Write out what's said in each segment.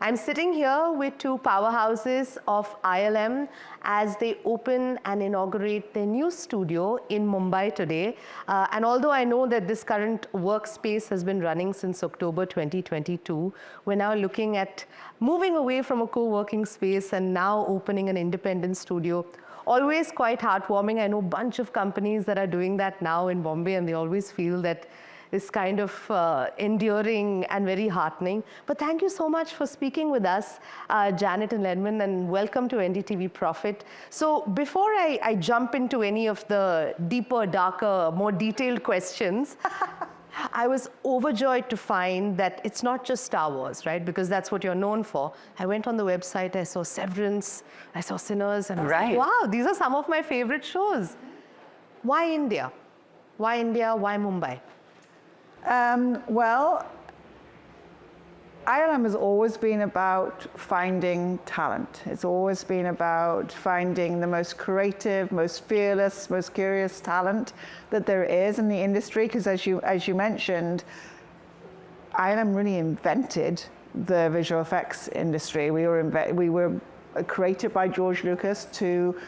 I'm sitting here with two powerhouses of ILM as they open and inaugurate their new studio in Mumbai today. And although I know that this current workspace has been running since October 2022, we're now looking at moving away from a co-working space and now opening an independent studio. Always quite heartwarming. I know a bunch of companies that are doing that now in Bombay, and they always feel that it's kind of endearing and very heartening. But thank you so much for speaking with us, Janet and Lynwenn, and welcome to NDTV Profit. So before I jump into any of the deeper, darker, more detailed questions, I was overjoyed to find that it's not just Star Wars, right? Because that's what you're known for. I went on the website, I saw Severance, I saw Sinners, and I was like, wow, these are some of my favorite shows. Why India? Why India? Why Mumbai? Well, ILM has always been about finding talent. It's always been about finding the most creative, most fearless, most curious talent that there is in the industry. Because as you mentioned, ILM really invented the visual effects industry. We were created by George Lucas to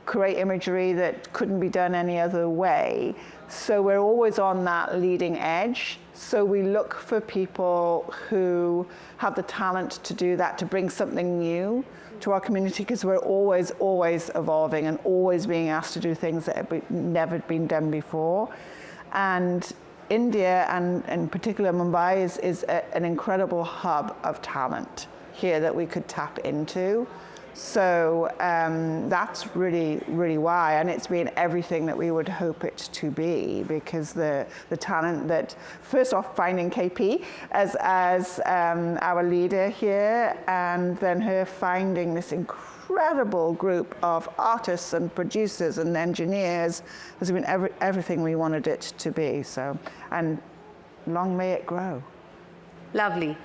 create imagery that couldn't be done any other way. So we're always on that leading edge. So we look for people who have the talent to do that, to bring something new to our community, because we're always evolving and always being asked to do things that have never been done before. And India, and in particular Mumbai, is an incredible hub of talent here that we could tap into. So that's really why, and it's been everything that we would hope it to be, because the talent that, first off, finding KP as our leader here, and then her finding this incredible group of artists and producers and engineers has been everything we wanted it to be. So, and long may it grow. Lovely.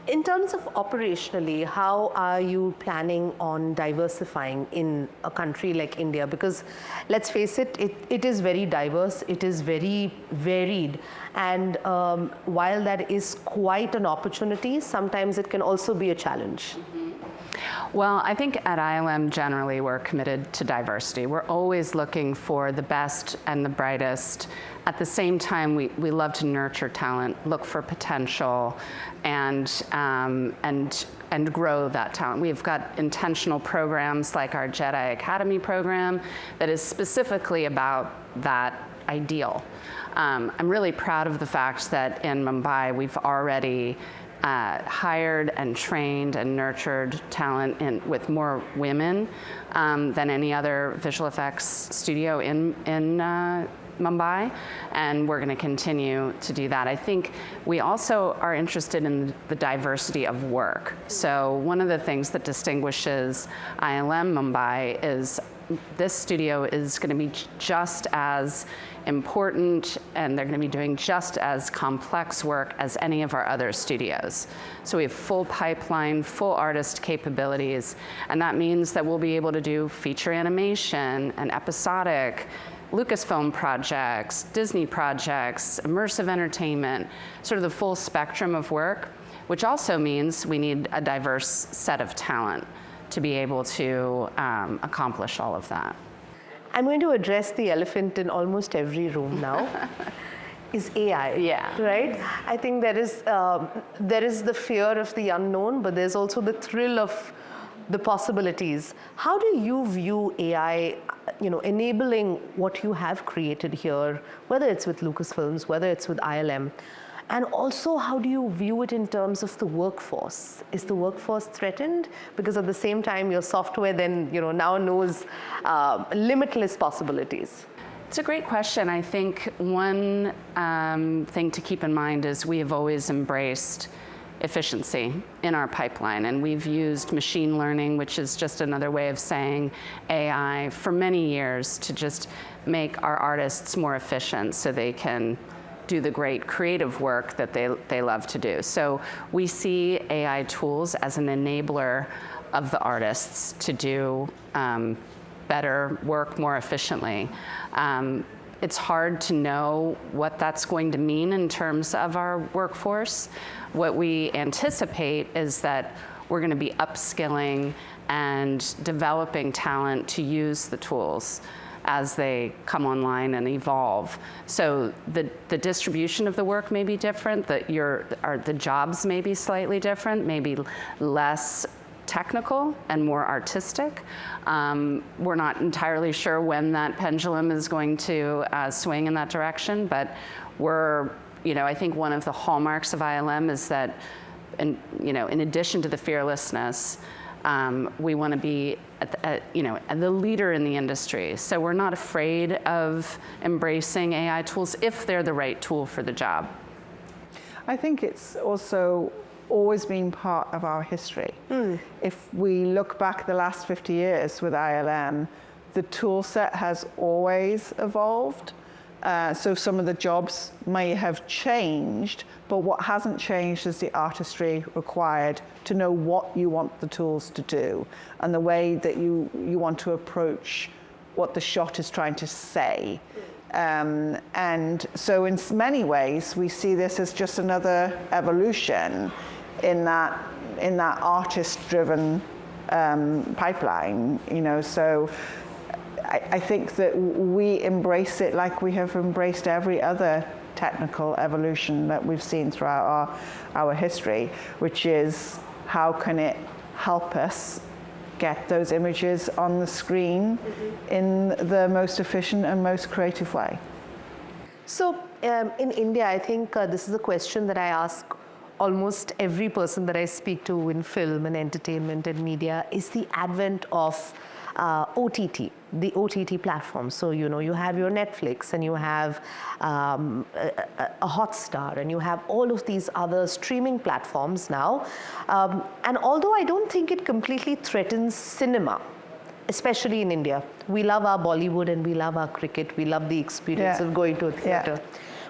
In terms of operationally, how are you planning on diversifying in a country like India? Because let's face it, it is very diverse, it is very varied. And while that is quite an opportunity, sometimes it can also be a challenge. Well, I think at ILM generally we're committed to diversity. We're always looking for the best and the brightest. At the same time, we love to nurture talent, look for potential, and grow that talent. We've got intentional programs like our Jedi Academy program that is specifically about that ideal. I'm really proud of the fact that in Mumbai we've already hired and trained and nurtured talent with more women than any other visual effects studio in Mumbai, and we're going to continue to do that. I think we also are interested in the diversity of work. So one of the things that distinguishes ILM Mumbai is this studio is going to be just as important, and they're going to be doing just as complex work as any of our other studios. So we have full pipeline, full artist capabilities, and that means that we'll be able to do feature animation and episodic, Lucasfilm projects, Disney projects, immersive entertainment, sort of the full spectrum of work, which also means we need a diverse set of talent to be able to accomplish all of that. I'm going to address the elephant in almost every room now, is AI, yeah. Right? I think there is the fear of the unknown, but there's also the thrill of the possibilities. How do you view AI, enabling what you have created here, whether it's with Lucasfilms, whether it's with ILM? And also, how do you view it in terms of the workforce? Is the workforce threatened? Because at the same time, your software then, now knows limitless possibilities. It's a great question. I think one thing to keep in mind is we have always embraced efficiency in our pipeline, and we've used machine learning, which is just another way of saying AI, for many years to just make our artists more efficient so they can do the great creative work that they love to do. So we see AI tools as an enabler of the artists to do better work more efficiently. It's hard to know what that's going to mean in terms of our workforce. what we anticipate is that we're going to be upskilling and developing talent to use the tools as they come online and evolve. So the distribution of the work may be different, the jobs may be slightly different, maybe less technical and more artistic. We're not entirely sure when that pendulum is going to swing in that direction, but I think one of the hallmarks of ILM is that, in addition to the fearlessness, we want to be the leader in the industry. So we're not afraid of embracing AI tools if they're the right tool for the job. I think it's also always been part of our history. If we look back the last 50 years with ILM, the tool set has always evolved. So some of the jobs may have changed, but what hasn't changed is the artistry required to know what you want the tools to do and the way that you want to approach what the shot is trying to say. And so in many ways, we see this as just another evolution in that artist-driven pipeline. So I think that we embrace it like we have embraced every other technical evolution that we've seen throughout our history, which is how can it help us get those images on the screen in the most efficient and most creative way. So in India, I think this is a question that I ask almost every person that I speak to in film and entertainment and media, is the advent of OTT, the OTT platform. So, you have your Netflix and you have a Hotstar and you have all of these other streaming platforms now. And although I don't think it completely threatens cinema, especially in India, we love our Bollywood and we love our cricket, we love the experience of going to a theater.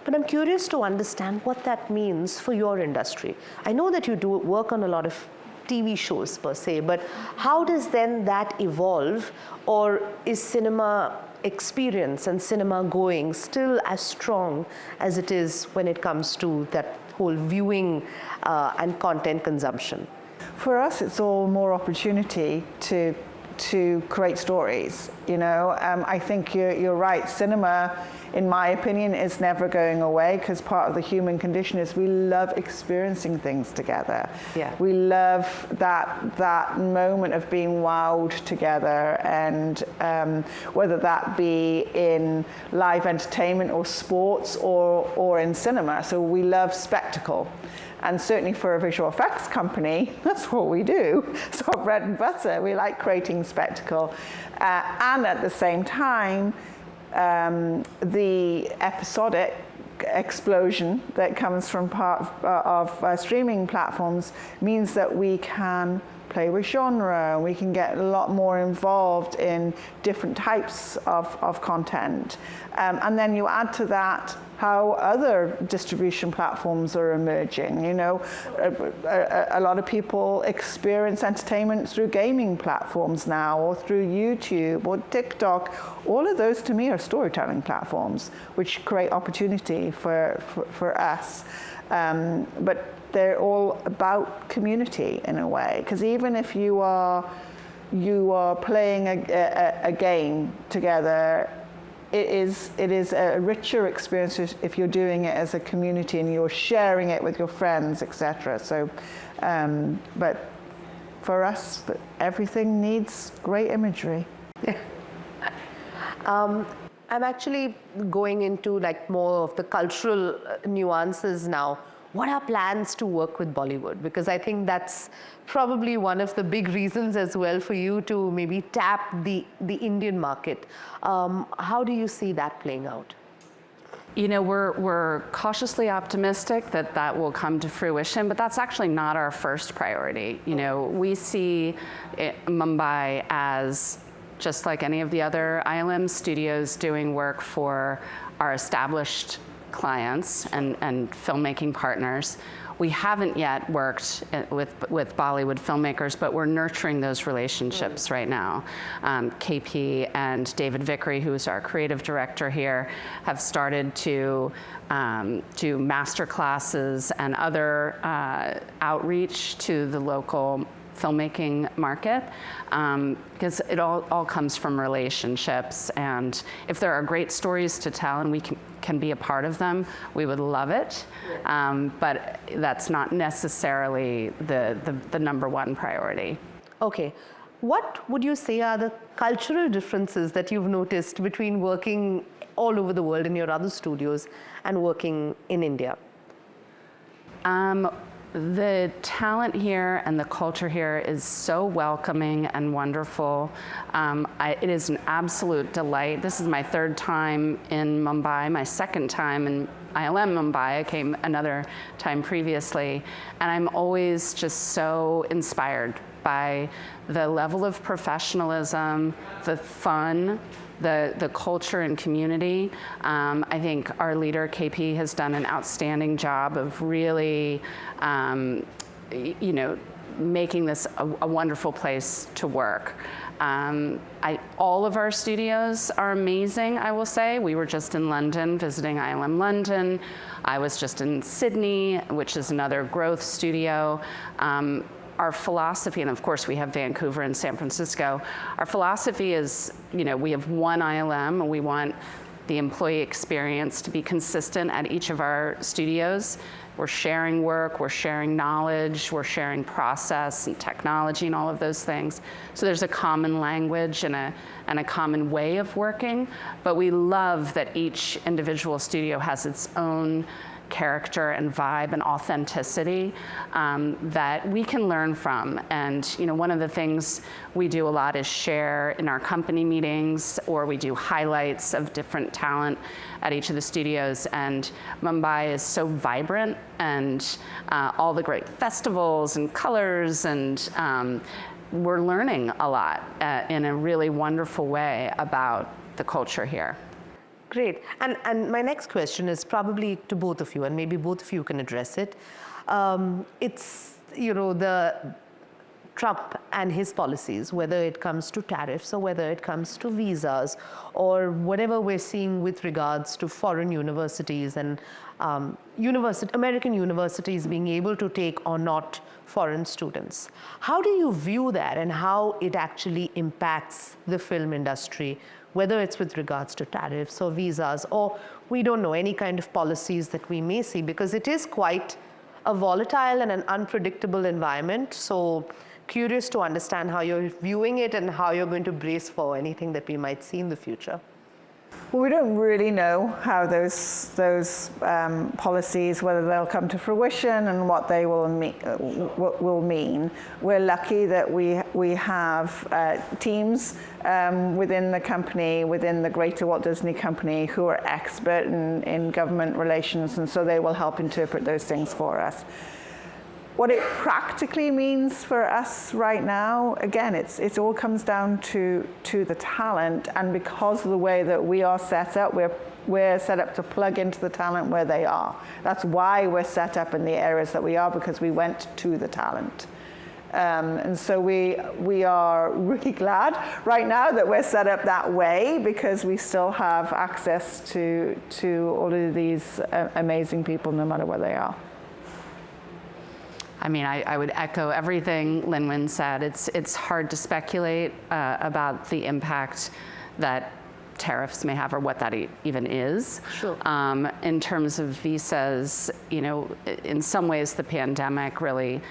But I'm curious to understand what that means for your industry. I know that you do work on a lot of TV shows per se, but how does then that evolve, or is cinema experience and cinema going still as strong as it is when it comes to that whole viewing and content consumption? For us, it's all more opportunity to create stories. I think you're right. Cinema, in my opinion, is never going away, because part of the human condition is we love experiencing things together. We love that moment of being wowed together, and whether that be in live entertainment or sports or in cinema. So we love spectacle. And certainly for a visual effects company, that's what we do. It's our bread and butter. We like creating spectacle. And at the same time, the episodic explosion that comes from part of streaming platforms means that we can play with genre, we can get a lot more involved in different types of content. And then you add to that how other distribution platforms are emerging. A lot of people experience entertainment through gaming platforms now, or through YouTube or TikTok. All of those to me are storytelling platforms, which create opportunity for us. But they're all about community in a way, because even if you are playing a game together, it is a richer experience if you're doing it as a community and you're sharing it with your friends, etc. So, but for us, everything needs great imagery. I'm actually going into more of the cultural nuances now. What are plans to work with Bollywood? Because I think that's probably one of the big reasons as well for you to maybe tap the Indian market. How do you see that playing out? We're cautiously optimistic that will come to fruition, but that's actually not our first priority. We see Mumbai as just like any of the other ILM studios doing work for our established clients and filmmaking partners. We haven't yet worked with Bollywood filmmakers, but we're nurturing those relationships right now. KP and David Vickery, who's our creative director here, have started to do master classes and other outreach to the local filmmaking market, because it all comes from relationships. And if there are great stories to tell and we can be a part of them, we would love it. But that's not necessarily the number one priority. Okay. What would you say are the cultural differences that you've noticed between working all over the world in your other studios and working in India? The talent here and the culture here is so welcoming and wonderful. It is an absolute delight. This is my third time in Mumbai, my second time in ILM Mumbai. I came another time previously, and I'm always just so inspired by the level of professionalism, the fun, the culture and community. I think our leader, KP, has done an outstanding job of really, making this a wonderful place to work. All of our studios are amazing, I will say. We were just in London visiting ILM London. I was just in Sydney, which is another growth studio. Our philosophy, and of course we have Vancouver and San Francisco, our philosophy is, we have one ILM, and we want the employee experience to be consistent at each of our studios. We're sharing work, we're sharing knowledge, we're sharing process and technology and all of those things. So there's a common language and a common way of working, but we love that each individual studio has its own character and vibe and authenticity that we can learn from. And one of the things we do a lot is share in our company meetings, or we do highlights of different talent at each of the studios. And Mumbai is so vibrant, and all the great festivals and colors, and we're learning a lot in a really wonderful way about the culture here. Great. And my next question is probably to both of you, and maybe both of you can address it. It's, the Trump and his policies, whether it comes to tariffs or whether it comes to visas or whatever we're seeing with regards to foreign universities and American universities being able to take or not foreign students. How do you view that, and how it actually impacts the film industry, whether it's with regards to tariffs or visas, or we don't know, any kind of policies that we may see, because it is quite a volatile and an unpredictable environment. So curious to understand how you're viewing it and how you're going to brace for anything that we might see in the future. Well, we don't really know how those policies, whether they'll come to fruition and what they will mean. We're lucky that we have teams within the company, within the greater Walt Disney Company, who are expert in government relations, and so they will help interpret those things for us. What it practically means for us right now, again, it all comes down to the talent, and because of the way that we are set up, we're set up to plug into the talent where they are. That's why we're set up in the areas that we are, because we went to the talent. And so we are really glad right now that we're set up that way, because we still have access to all of these amazing people, no matter where they are. I mean, I would echo everything Lynwenn said. It's hard to speculate about the impact that tariffs may have, or what that even is. Sure. In terms of visas, in some ways the pandemic really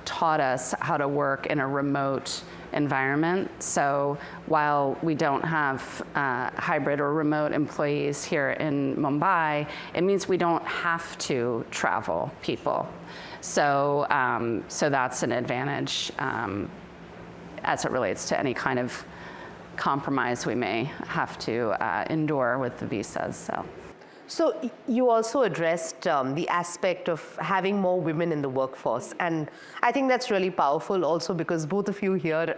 taught us how to work in a remote environment. So while we don't have hybrid or remote employees here in Mumbai, it means we don't have to travel people. So that's an advantage as it relates to any kind of compromise we may have to endure with the visas. So you also addressed the aspect of having more women in the workforce, and I think that's really powerful also because both of you here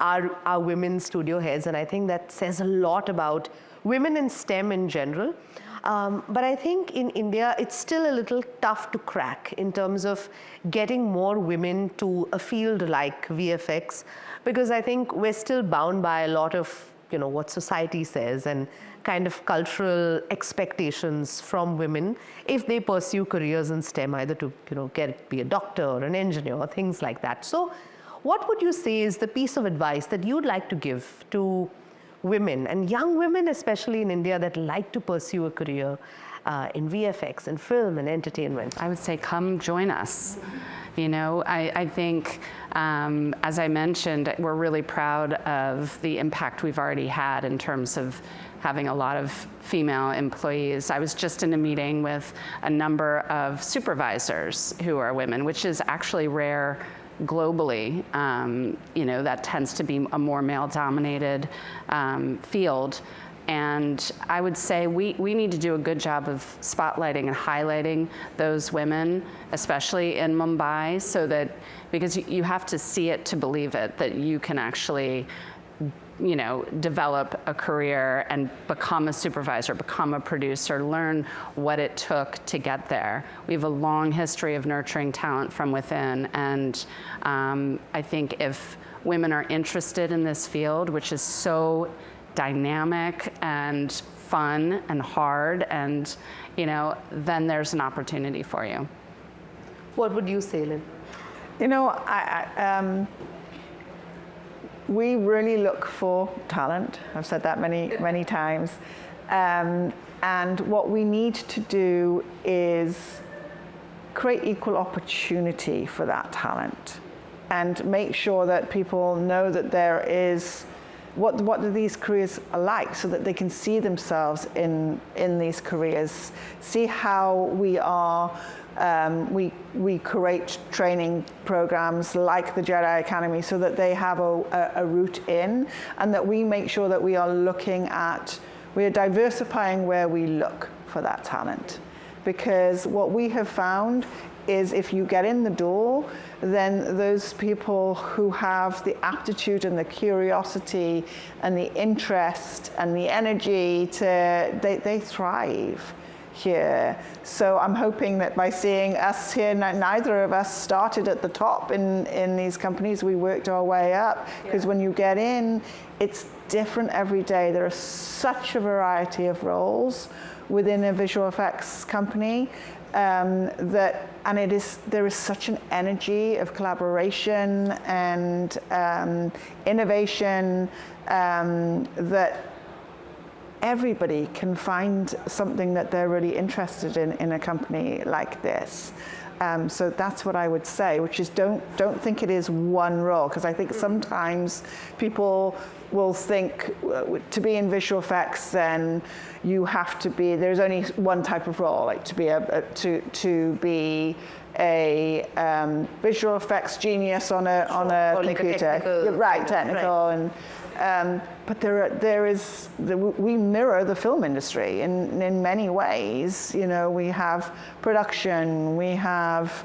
are women studio heads, and I think that says a lot about women in STEM in general. But I think in India, it's still a little tough to crack in terms of getting more women to a field like VFX, because I think we're still bound by a lot of, what society says and kind of cultural expectations from women if they pursue careers in STEM, either to, be a doctor or an engineer or things like that. So what would you say is the piece of advice that you'd like to give to women, and young women especially in India, that like to pursue a career in VFX and film and entertainment? I would say come join us. I think, as I mentioned, we're really proud of the impact we've already had in terms of having a lot of female employees. I was just in a meeting with a number of supervisors who are women, which is actually rare globally. That tends to be a more male-dominated field. And I would say we need to do a good job of spotlighting and highlighting those women, especially in Mumbai, so that, because you have to see it to believe it, that you can actually develop a career and become a supervisor, become a producer, learn what it took to get there. We have a long history of nurturing talent from within, and I think if women are interested in this field, which is so dynamic and fun and hard, and then there's an opportunity for you. What would you say, Lynn? We really look for talent. I've said that many times. And what we need to do is create equal opportunity for that talent and make sure that people know that there is what these careers are like, so that they can see themselves in these careers, see how we are. We create training programs like the Jedi Academy so that they have a route in, and that we make sure that we are diversifying where we look for that talent. Because what we have found is if you get in the door, then those people who have the aptitude and the curiosity and the interest and the energy they thrive here. So I'm hoping that by seeing us here, neither of us started at the top in these companies. We worked our way up, because when you get in, it's different every day. There are such a variety of roles within a visual effects company, there is such an energy of collaboration and innovation that everybody can find something that they're really interested in a company like this. So that's what I would say, which is don't think it is one role, because I think sometimes people will think to be in visual effects, then you have to be, there's only one type of role, like to be a visual effects genius on a computer, like technical. And but we mirror the film industry in many ways. We have production, we have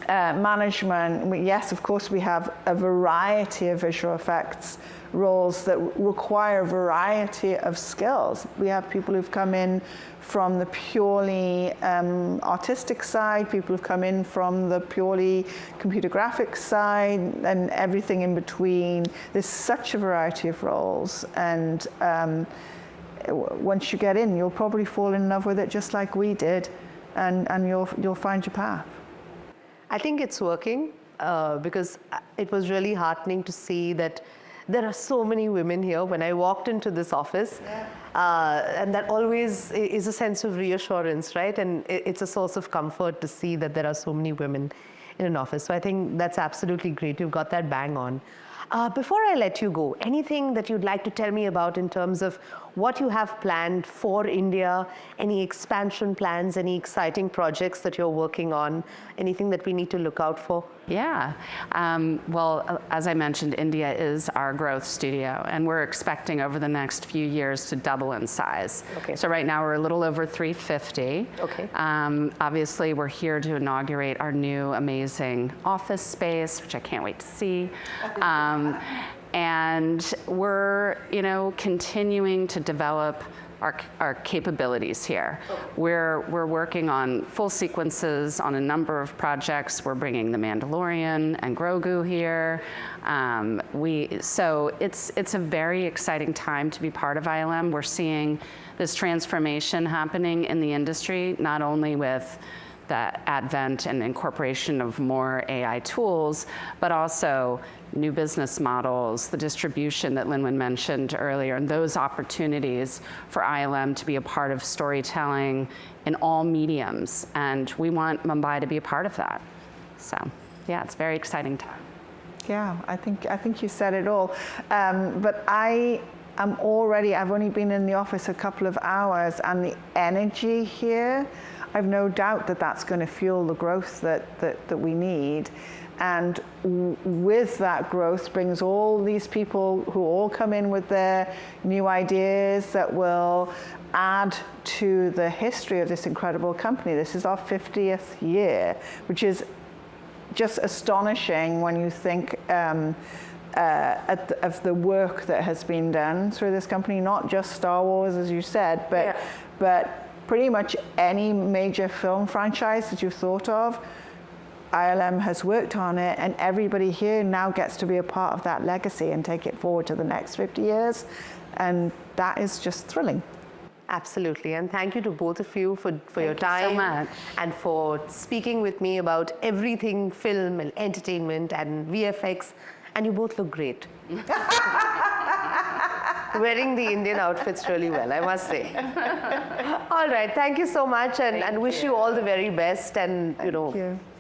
management. Yes, of course, we have a variety of visual effects roles that require a variety of skills. We have people who've come in from the purely artistic side, people who've come in from the purely computer graphics side, and everything in between. There's such a variety of roles, and once you get in, you'll probably fall in love with it just like we did, and you'll find your path. I think it's working because it was really heartening to see that there are so many women here. When I walked into this office, and that always is a sense of reassurance, right? And it's a source of comfort to see that there are so many women in an office. So I think that's absolutely great. You've got that bang on. Before I let you go, anything that you'd like to tell me about in terms of what you have planned for India, any expansion plans, any exciting projects that you're working on, anything that we need to look out for? Yeah. Well, as I mentioned, India is our growth studio, and we're expecting over the next few years to double in size. Okay. So right now we're a little over 350. Okay. Obviously, we're here to inaugurate our new amazing office space, which I can't wait to see. And we're, continuing to develop our capabilities here. We're working on full sequences on a number of projects. We're bringing The Mandalorian and Grogu here. So it's a very exciting time to be part of ILM. We're seeing this transformation happening in the industry, not only with the advent and incorporation of more AI tools, but also new business models, the distribution that Lynwenn mentioned earlier, and those opportunities for ILM to be a part of storytelling in all mediums. And we want Mumbai to be a part of that. So yeah, it's a very exciting time. Yeah, I think you said it all. But I've only been in the office a couple of hours, and the energy here, I've no doubt that that's going to fuel the growth that we need. And with that growth brings all these people who all come in with their new ideas that will add to the history of this incredible company. This is our 50th year, which is just astonishing when you think of the work that has been done through this company, not just Star Wars, as you said, but pretty much any major film franchise that you've thought of. ILM has worked on it, and everybody here now gets to be a part of that legacy and take it forward to the next 50 years. And that is just thrilling. Absolutely. And thank you to both of you for your time. So much. And for speaking with me about everything film and entertainment and VFX. And you both look great. Wearing the Indian outfits really well, I must say. All right. Thank you so much, and wish you all the very best, and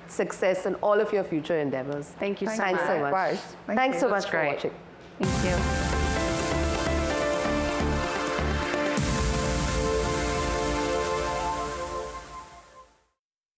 success in all of your future endeavors. Thank you so Thanks much. so much. Bye. Thanks so much for great. watching. Thank you.